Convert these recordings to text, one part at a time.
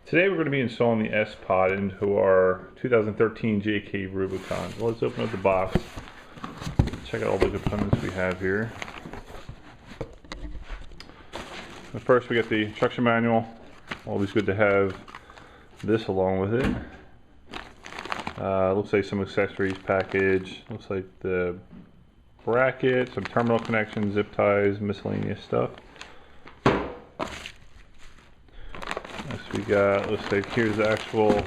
Today we're going to be installing the sPOD into our 2013 JK Rubicon. Well, let's open up the box, check out all the components we have here. But first we got the instruction manual. Always good to have this along with it. Looks like some accessories package. Looks like the bracket, some terminal connections, zip ties, miscellaneous stuff. We got, looks like here's the actual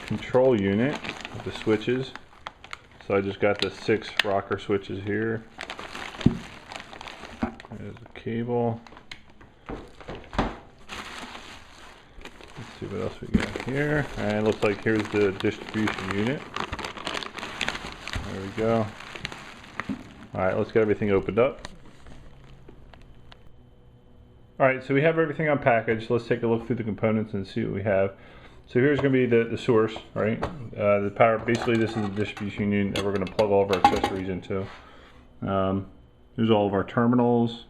control unit with the switches. So I just got the 6 rocker switches here. There's the cable. Let's see what else we got here. And it looks like here's the distribution unit. There we go. Alright, let's get everything opened up. Alright, so we have everything unpackaged. Let's take a look through the components and see what we have. So here's going to be the source, right? The power, basically this is the distribution unit that we're going to plug all of our accessories into. There's all of our terminals,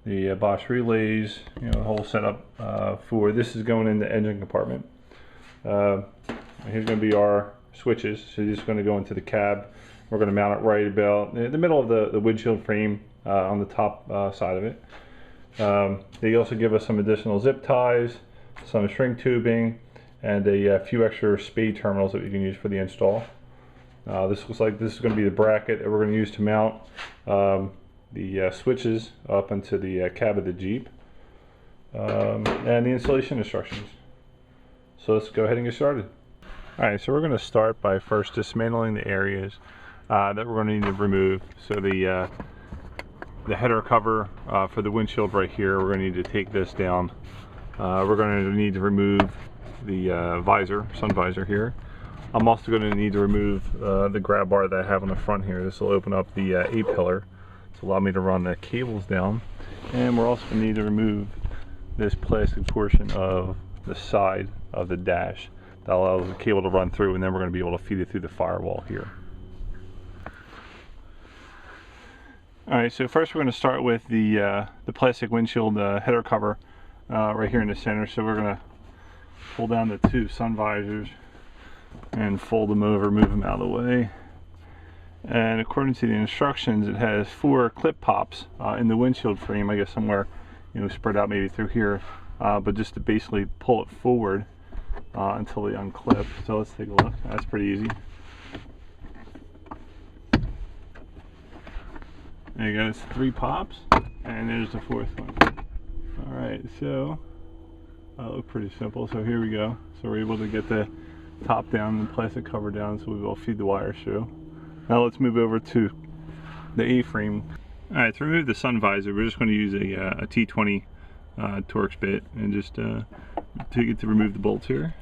the Bosch relays, the whole setup for this is going in the engine compartment. Here's going to be our switches. So this is going to go into the cab. We're going to mount it right about in the middle of the windshield frame on the top side of it. They also give us some additional zip ties, some string tubing, and a few extra spade terminals that we can use for the install. This looks like this is going to be the bracket that we're going to use to mount the switches up into the cab of the Jeep, and the installation instructions. So let's go ahead and get started. Alright, so we're going to start by first dismantling the areas that we're going to need to remove. So the header cover for the windshield right here, we're going to need to take this down. We're going to need to remove the visor, sun visor here. I'm also going to need to remove the grab bar that I have on the front here. This will open up the A-pillar to allow me to run the cables down. And we're also going to need to remove this plastic portion of the side of the dash that allows the cable to run through, and then we're going to be able to feed it through the firewall here. Alright, so first we're going to start with the plastic windshield header cover right here in the center. So we're going to pull down the 2 sun visors and fold them over, move them out of the way. And according to the instructions, it has 4 clip pops in the windshield frame, I guess somewhere spread out maybe through here, but just to basically pull it forward until they unclip. So let's take a look. That's pretty easy. There you go, it's 3 pops, and there's the 4th one. Alright, so that looked pretty simple. So here we go. So we're able to get the top down and the plastic cover down, so we will feed the wires through. Now let's move over to the A-frame. Alright, to remove the sun visor, we're just going to use a T20 Torx bit and just take it to remove the bolts here.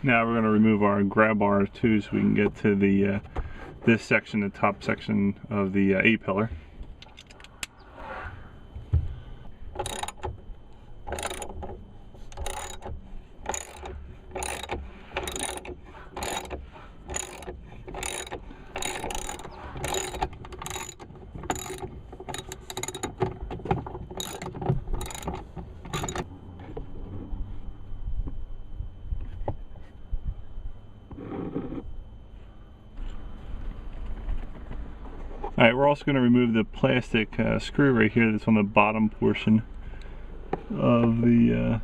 Now we're going to remove our grab bar too, so we can get to the this section, the top section of the A-pillar. Alright, we're also going to remove the plastic screw right here that's on the bottom portion of the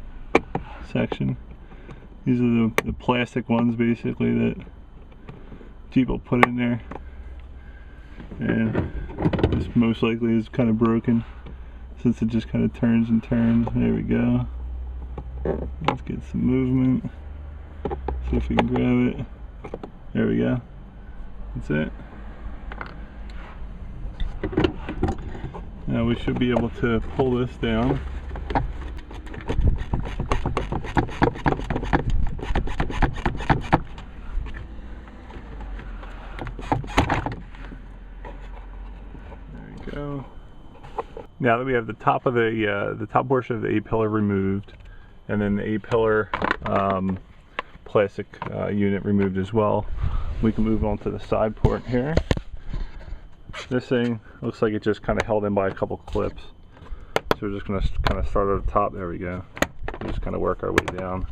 section. These are the plastic ones basically that Jeep will put in there. And this most likely is kind of broken since it just kind of turns and turns. There we go. Let's get some movement. See if we can grab it. There we go. That's it. Now we should be able to pull this down. Now that we have the top portion of the A-pillar removed, and then the A-pillar plastic unit removed as well, we can move on to the side port here. This thing looks like it just kind of held in by a couple clips. So we're just going to kind of start at the top. There we go. We'll just kind of work our way down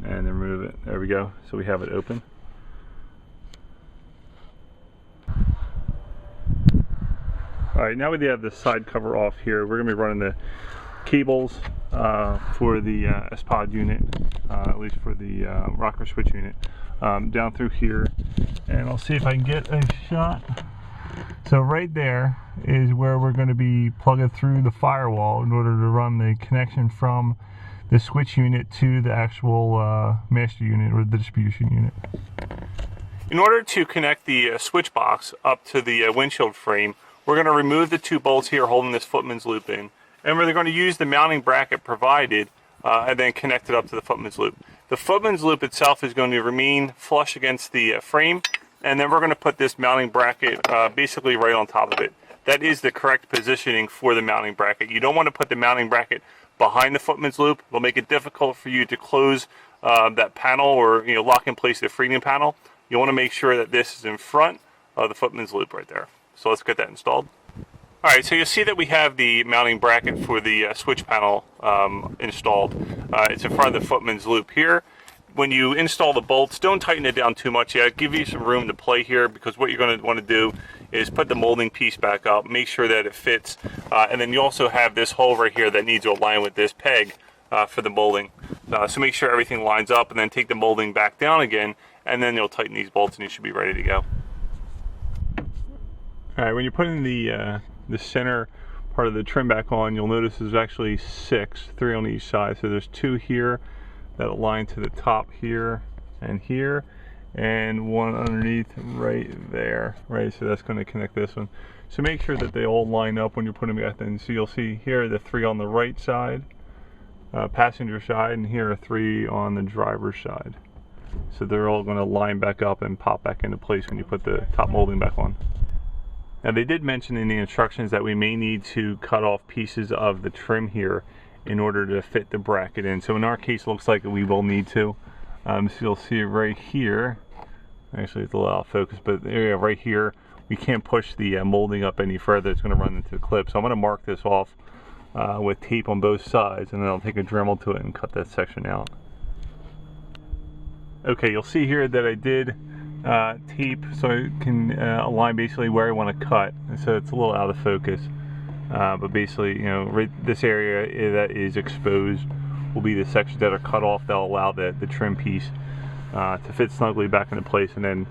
and then remove it. There we go. So we have it open. Alright, now we have the side cover off here. We're going to be running the cables for the sPOD unit, at least for the rocker switch unit, down through here. And I'll see if I can get a shot. So right there is where we're going to be plugging through the firewall in order to run the connection from the switch unit to the actual master unit or the distribution unit. In order to connect the switch box up to the windshield frame, we're going to remove the two bolts here holding this footman's loop in, and we're going to use the mounting bracket provided and then connect it up to the footman's loop. The footman's loop itself is going to remain flush against the frame, and then we're going to put this mounting bracket basically right on top of it. That is the correct positioning for the mounting bracket. You don't want to put the mounting bracket behind the footman's loop. It'll make it difficult for you to close that panel or lock in place the freedom panel. You want to make sure that this is in front of the footman's loop right there. So let's get that installed. Alright, so you'll see that we have the mounting bracket for the switch panel installed. It's in front of the footman's loop here. When you install the bolts, don't tighten it down too much yet. Give you some room to play here, because what you're going to want to do is put the molding piece back up, make sure that it fits, and then you also have this hole right here that needs to align with this peg for the molding. So make sure everything lines up, and then take the molding back down again, and then you'll tighten these bolts and you should be ready to go. Alright, when you're putting the center part of the trim back on, you'll notice there's actually 6, 3 on each side. So there's 2 here that align to the top here, and 1 underneath right there, right? So that's going to connect this one. So make sure that they all line up when you're putting them back in. So you'll see here the 3 on the right side, passenger side, and here are 3 on the driver's side. So they're all going to line back up and pop back into place when you put the top molding back on. Now they did mention in the instructions that we may need to cut off pieces of the trim here in order to fit the bracket in. So in our case, it looks like we will need to. So you'll see right here, actually it's a little out of focus, but there, right here, we can't push the molding up any further. It's going to run into the clip. So I'm going to mark this off with tape on both sides, and then I'll take a Dremel to it and cut that section out. Okay, you'll see here that I did tape so I can align basically where I want to cut, so it's a little out of focus, but basically, right this area that is exposed will be the sections that are cut off that'll allow the trim piece to fit snugly back into place, and then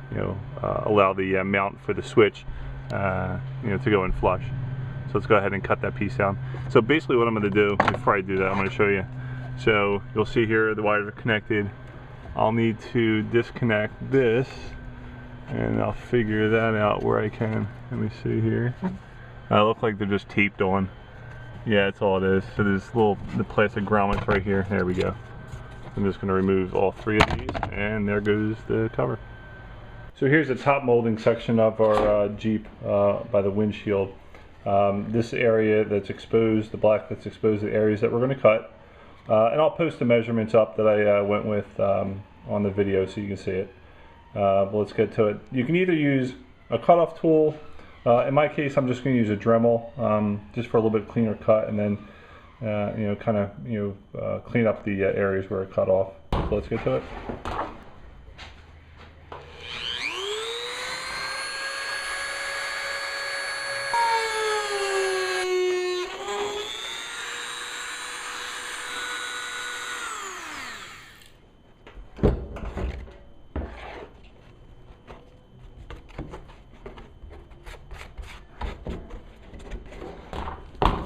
allow the mount for the switch to go in flush. So let's go ahead and cut that piece out. So basically what I'm going to do before I do that, I'm going to show you. So you'll see here the wires are connected. I'll need to disconnect this, and I'll figure that out where I can. Let me see here. I look like they're just taped on. Yeah, that's all it is. So there's the plastic grommets right here. There we go. I'm just going to remove all 3 of these, and there goes the cover. So here's the top molding section of our Jeep by the windshield. This area that's exposed, the black that's exposed, the areas that we're going to cut. And I'll post the measurements up that I went with on the video so you can see it. But let's get to it. You can either use a cutoff tool. In my case, I'm just going to use a Dremel just for a little bit cleaner cut, and then clean up the areas where it cut off. So let's get to it.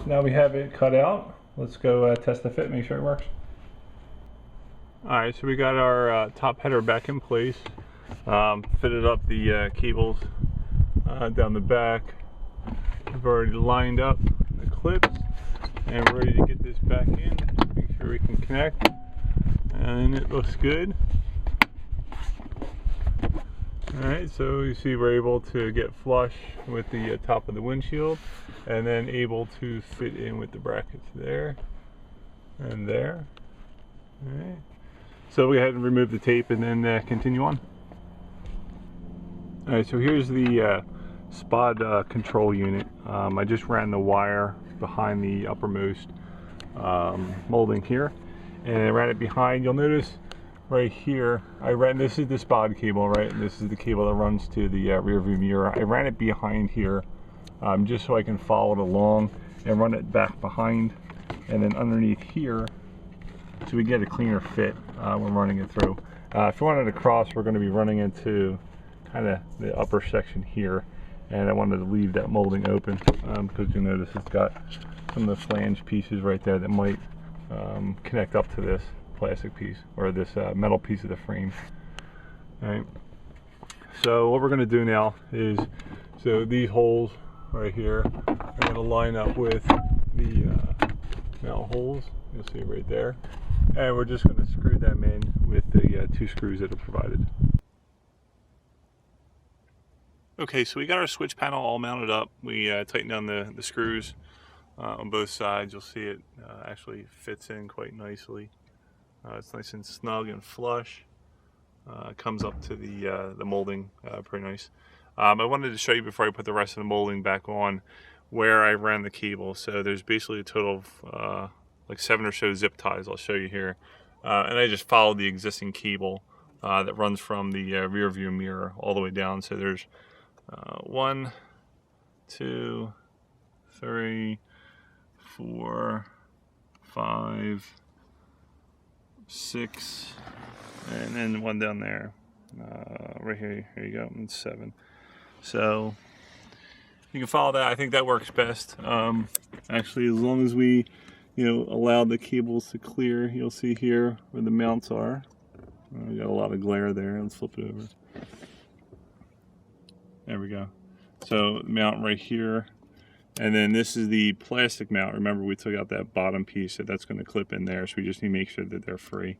Now we have it cut out. Let's go test the fit, make sure it works. Alright, so we got our top header back in place. Fitted up the cables down the back. We've already lined up the clips, and we're ready to get this back in. Make sure we can connect, and it looks good. Alright, so you see we're able to get flush with the top of the windshield, and then able to fit in with the brackets there and there. Alright, so we had to remove the tape and then continue on. Alright, so here's the sPOD control unit. I just ran the wire behind the uppermost molding here, and I ran it behind. You'll notice right here, this is the sPOD cable, right? And this is the cable that runs to the rear view mirror. I ran it behind here just so I can follow it along and run it back behind, and then underneath here so we get a cleaner fit when running it through. If we wanted to cross, we're going to be running into kind of the upper section here, and I wanted to leave that molding open because you'll notice it's got some of the flange pieces right there that might connect up to this plastic piece or this metal piece of the frame. All right. So what we're going to do now is, so these holes right here are going to line up with the mount holes. You'll see it right there, and we're just going to screw them in with the 2 screws that are provided. Okay, so we got our switch panel all mounted up. We tightened down the screws on both sides. You'll see it actually fits in quite nicely. It's nice and snug and flush. It comes up to the molding pretty nice. I wanted to show you before I put the rest of the molding back on where I ran the cable. So there's basically a total of like 7 or so zip ties I'll show you here. And I just followed the existing cable that runs from the rear view mirror all the way down. So there's 1, 2, 3, 4, 5, 6, and then 1 down there. Right here, here you go, and 7. So you can follow that. I think that works best. Actually, as long as we, allow the cables to clear, you'll see here where the mounts are. We got a lot of glare there. Let's flip it over. There we go. So mount right here, and then this is the plastic mount. Remember, we took out that bottom piece, so that's going to clip in there. So we just need to make sure that they're free.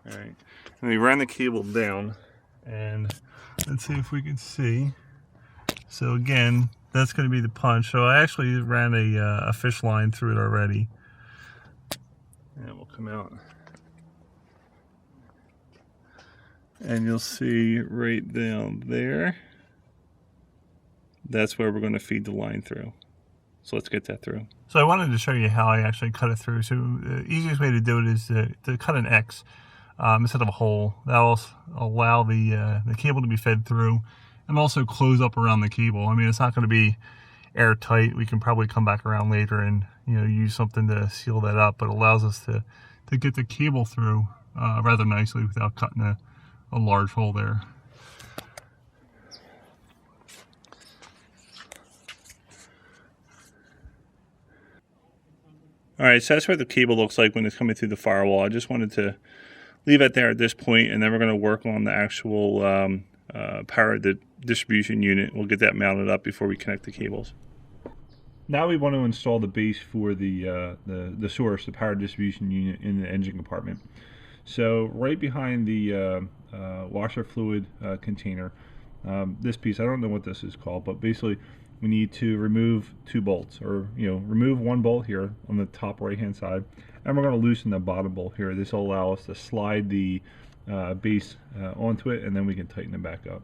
All right, and we ran the cable down, and let's see if we can see. So again, that's going to be the punch. So I actually ran a fish line through it already, and we'll come out. And you'll see right down there, that's where we're going to feed the line through. So let's get that through. So I wanted to show you how I actually cut it through. So the easiest way to do it is to cut an X instead of a hole. That will allow the cable to be fed through and also close up around the cable. I mean, it's not going to be airtight. We can probably come back around later and use something to seal that up, but it allows us to get the cable through rather nicely without cutting a large hole there. Alright, so that's what the cable looks like when it's coming through the firewall. I just wanted to leave it there at this point, and then we're going to work on the actual power distribution unit. We'll get that mounted up before we connect the cables. Now we want to install the base for the source, the power distribution unit in the engine compartment. So right behind the washer fluid container, this piece, I don't know what this is called, but basically we need to remove 2 bolts, or remove 1 bolt here on the top right hand side, and we're going to loosen the bottom bolt here. This will allow us to slide the base onto it, and then we can tighten it back up.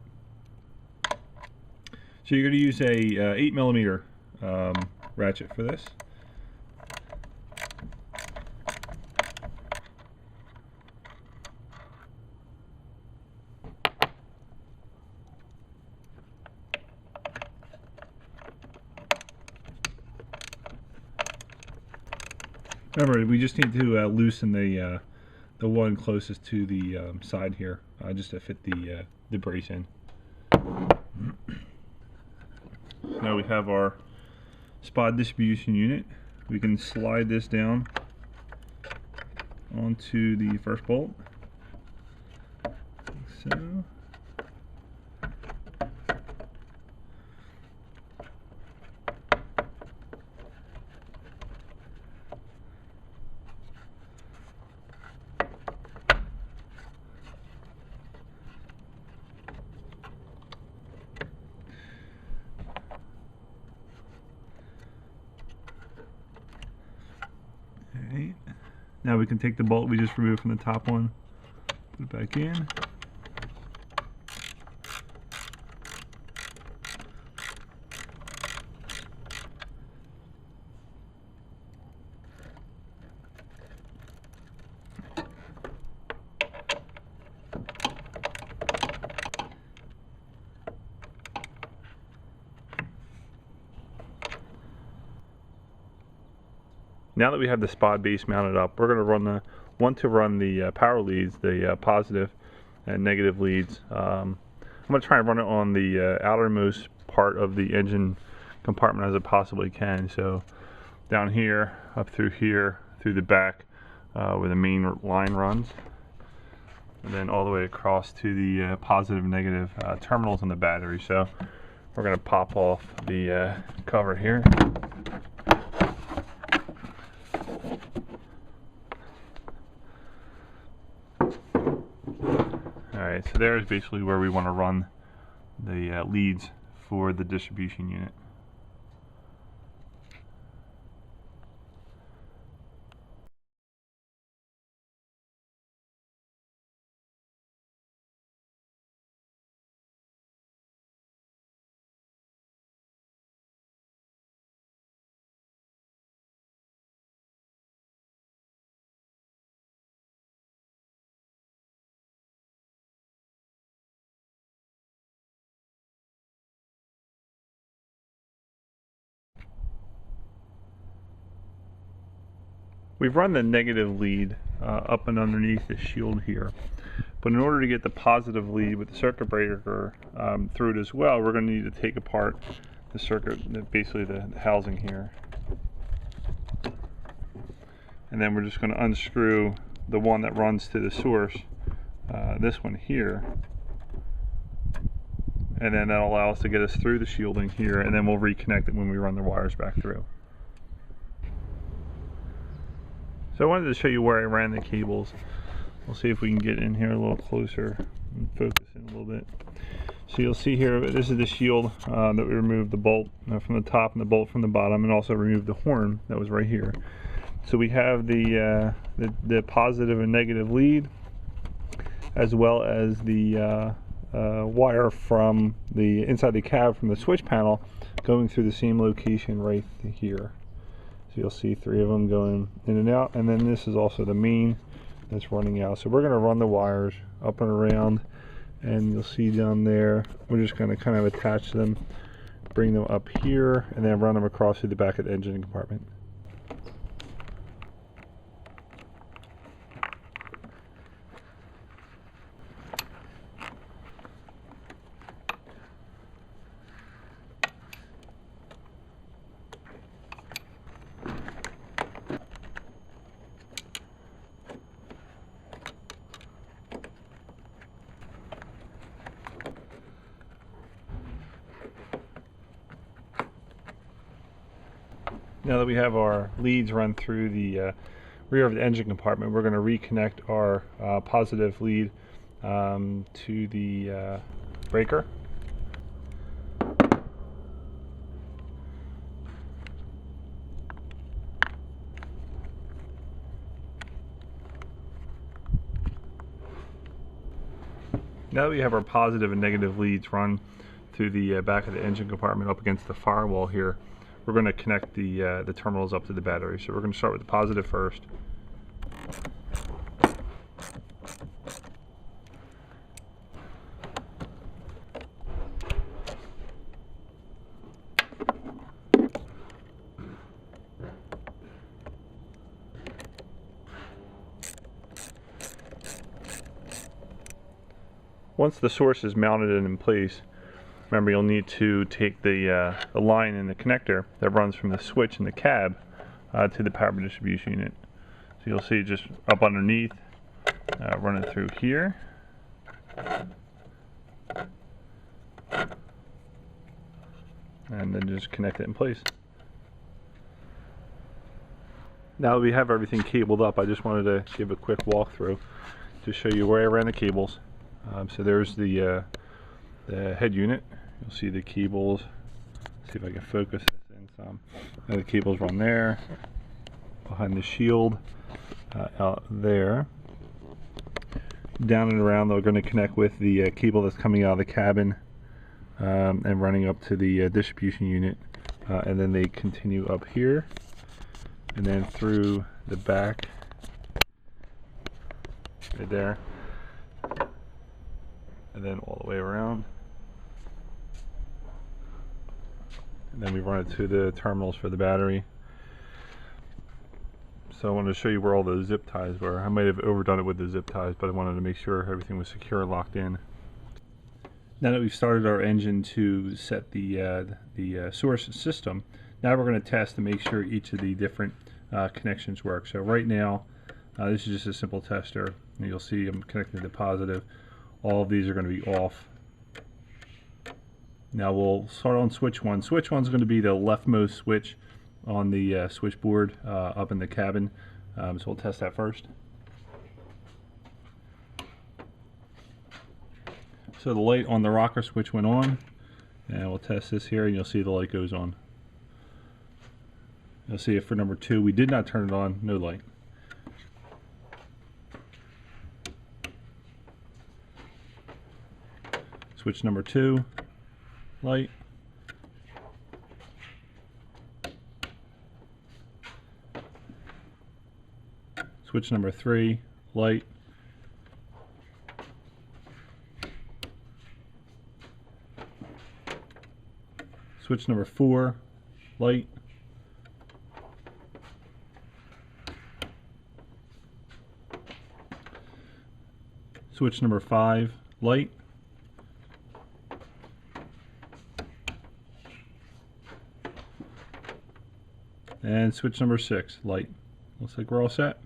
So you're going to use a 8mm ratchet for this. Remember, we just need to loosen the one closest to the side here, just to fit the brace in. Now we have our sPOD distribution unit. We can slide this down onto the first bolt, like so. Now we can take the bolt we just removed from the top one, put it back in. Now that we have the SPOD base mounted up, we're going to run the power leads, the positive and negative leads. I'm going to try and run it on the outermost part of the engine compartment as it possibly can. So down here, up through here, through the back where the main line runs, and then all the way across to the positive and negative terminals on the battery. So we're going to pop off the cover here. Alright, so there's basically where we want to run the leads for the distribution unit. We've run the negative lead up and underneath the shield here, but in order to get the positive lead with the circuit breaker through it as well, we're going to need to take apart the circuit, basically the housing here, and then we're just going to unscrew the one that runs to the source, this one here, and then that'll allow us to get us through the shielding here, and then we'll reconnect it when we run the wires back through. So I wanted to show you where I ran the cables. We'll see if we can get in here a little closer and focus in a little bit. So you'll see here, this is the shield that we removed the bolt from the top and the bolt from the bottom, and also removed the horn that was right here. So we have the positive and negative lead, as well as the wire from the inside the cab from the switch panel going through the same location right here. So you'll see three of them going in and out, and then this is also the main that's running out. So we're going to run the wires up and around, and you'll see down there, we're just going to kind of attach them, bring them up here, and then run them across through the back of the engine compartment. Now that we have our leads run through the rear of the engine compartment, we're going to reconnect our positive lead to the breaker. Now that we have our positive and negative leads run through the back of the engine compartment up against the firewall here, we're going to connect the terminals up to the battery. So we're going to start with the positive first. Once the source is mounted and in place, remember you'll need to take the line in the connector that runs from the switch in the cab to the power distribution unit. So you'll see just up underneath, running through here. And then just connect it in place. Now that we have everything cabled up, I just wanted to give a quick walkthrough to show you where I ran the cables. So there's the head unit. You'll see the cables. See if I can focus this in some. Now the cables run there, behind the shield, out there. Down and around, they're going to connect with the cable that's coming out of the cabin and running up to the distribution unit, and then they continue up here and then through the back right there, and then all the way around, and then we run it to the terminals for the battery. So I wanted to show you where all the zip ties were. I might have overdone it with the zip ties, but I wanted to make sure everything was secure and locked in. Now that we've started our engine to set the source system, now we're going to test to make sure each of the different connections work. So right now, this is just a simple tester. And you'll see I'm connected to positive. All of these are going to be off. Now we'll start on switch 1. Switch 1 is going to be the leftmost switch on the switchboard up in the cabin. So we'll test that first. So the light on the rocker switch went on, and we'll test this here, and you'll see the light goes on. You'll see it for number 2. We did not turn it on, no light. Switch number 2, light. Switch number 3, light. Switch number 4, light. Switch number 5, light. And switch number 6, light. Looks like we're all set.